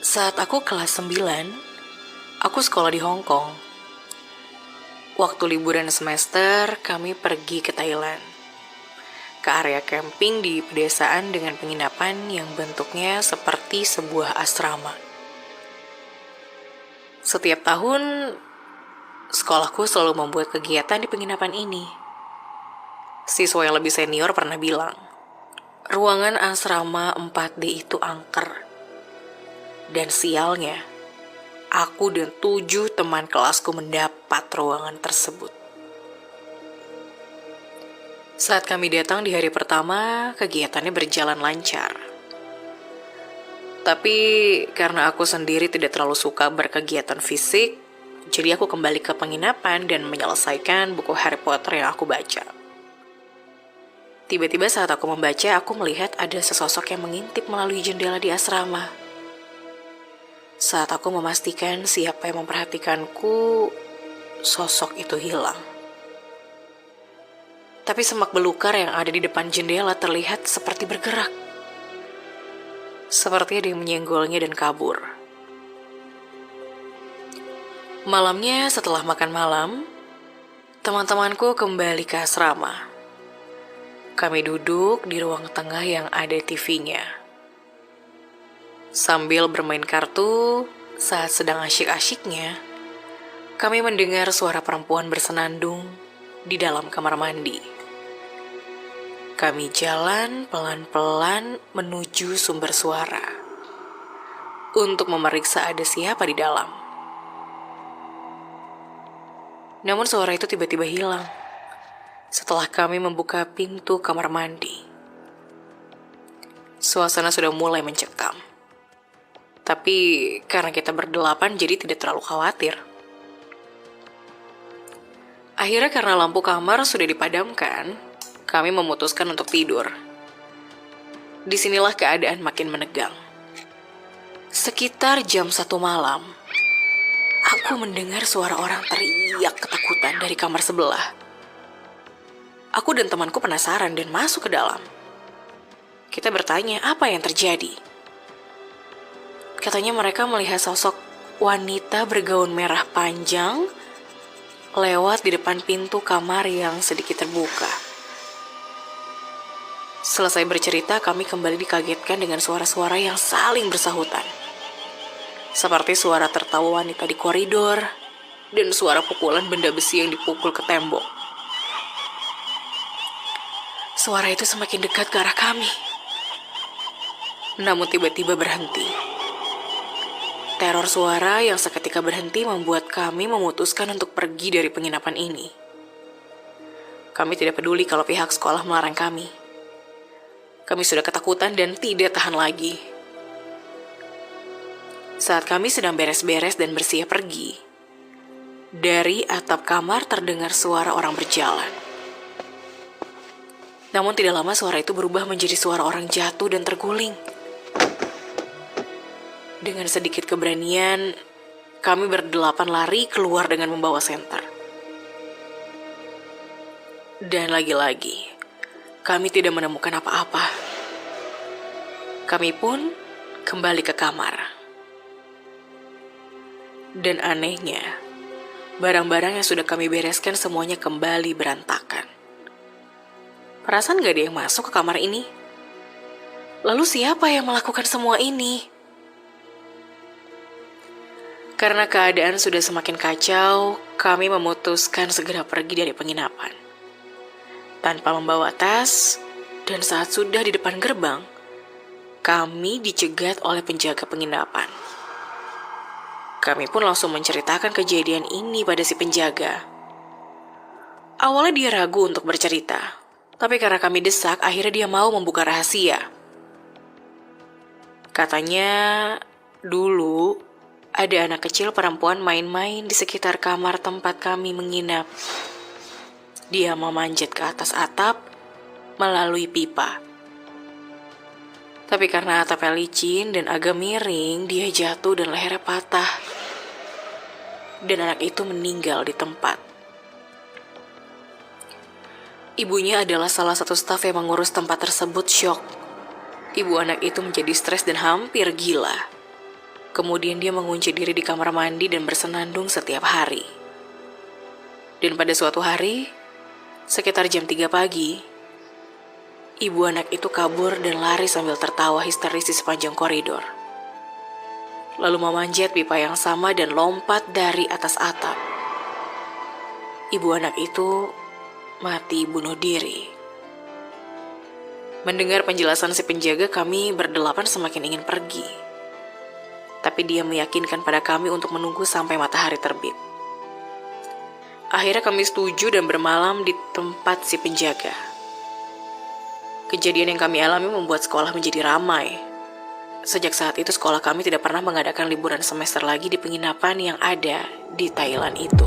Saat aku kelas 9, aku sekolah di Hong Kong. Waktu liburan semester, kami pergi ke Thailand. Ke area camping di pedesaan dengan penginapan yang bentuknya seperti sebuah asrama. Setiap tahun, sekolahku selalu membuat kegiatan di penginapan ini. Siswa yang lebih senior pernah bilang, ruangan asrama 4D itu angker. Dan sialnya, aku dan 7 teman kelasku mendapat ruangan tersebut. Saat kami datang di hari pertama, kegiatannya berjalan lancar. Tapi karena aku sendiri tidak terlalu suka berkegiatan fisik, jadi aku kembali ke penginapan dan menyelesaikan buku Harry Potter yang aku baca. Tiba-tiba saat aku membaca, aku melihat ada sesosok yang mengintip melalui jendela di asrama. Saat aku memastikan siapa yang memperhatikanku, sosok itu hilang. Tapi semak belukar yang ada di depan jendela terlihat seperti bergerak. Seperti ada yang menyenggolnya dan kabur. Malamnya setelah makan malam, teman-temanku kembali ke asrama. Kami duduk di ruang tengah yang ada TV-nya. Sambil bermain kartu, saat sedang asyik-asyiknya, kami mendengar suara perempuan bersenandung di dalam kamar mandi. Kami jalan pelan-pelan menuju sumber suara untuk memeriksa ada siapa di dalam. Namun suara itu tiba-tiba hilang setelah kami membuka pintu kamar mandi. Suasana sudah mulai mencekam. Tapi karena kita berdelapan jadi tidak terlalu khawatir. Akhirnya karena lampu kamar sudah dipadamkan, kami memutuskan untuk tidur. Disinilah keadaan makin menegang. Sekitar jam 1 malam, aku mendengar suara orang teriak ketakutan dari kamar sebelah. Aku dan temanku penasaran dan masuk ke dalam. Kita bertanya apa yang terjadi. Katanya mereka melihat sosok wanita bergaun merah panjang lewat di depan pintu kamar yang sedikit terbuka. Selesai bercerita, kami kembali dikagetkan dengan suara-suara yang saling bersahutan. Seperti suara tertawa wanita di koridor dan suara pukulan benda besi yang dipukul ke tembok. Suara itu semakin dekat ke arah kami. Namun tiba-tiba berhenti. Teror suara yang seketika berhenti membuat kami memutuskan untuk pergi dari penginapan ini. Kami tidak peduli kalau pihak sekolah melarang kami. Kami sudah ketakutan dan tidak tahan lagi. Saat kami sedang beres-beres dan bersiap pergi, dari atap kamar terdengar suara orang berjalan. Namun tidak lama suara itu berubah menjadi suara orang jatuh dan terguling. Dengan sedikit keberanian, kami berdelapan lari keluar dengan membawa senter. Dan lagi-lagi, kami tidak menemukan apa-apa. Kami pun kembali ke kamar. Dan anehnya, barang-barang yang sudah kami bereskan semuanya kembali berantakan. Perasaan gak ada yang masuk ke kamar ini? Lalu siapa yang melakukan semua ini? Karena keadaan sudah semakin kacau, kami memutuskan segera pergi dari penginapan. Tanpa membawa tas, dan saat sudah di depan gerbang, kami dicegat oleh penjaga penginapan. Kami pun langsung menceritakan kejadian ini pada si penjaga. Awalnya dia ragu untuk bercerita, tapi karena kami desak, akhirnya dia mau membuka rahasia. Katanya, dulu ada anak kecil perempuan main-main di sekitar kamar tempat kami menginap. Dia memanjat ke atas atap melalui pipa. Tapi karena atapnya licin dan agak miring, dia jatuh dan lehernya patah. Dan anak itu meninggal di tempat. Ibunya adalah salah satu staf yang mengurus tempat tersebut syok. Ibu anak itu menjadi stres dan hampir gila. Kemudian dia mengunci diri di kamar mandi dan bersenandung setiap hari. Dan pada suatu hari, sekitar jam 3 pagi, ibu anak itu kabur dan lari sambil tertawa histeris di sepanjang koridor. Lalu memanjat pipa yang sama dan lompat dari atas atap. Ibu anak itu mati bunuh diri. Mendengar penjelasan si penjaga, kami berdelapan semakin ingin pergi. Tapi dia meyakinkan pada kami untuk menunggu sampai matahari terbit. Akhirnya kami setuju dan bermalam di tempat si penjaga. Kejadian yang kami alami membuat sekolah menjadi ramai. Sejak saat itu sekolah kami tidak pernah mengadakan liburan semester lagi di penginapan yang ada di Thailand itu.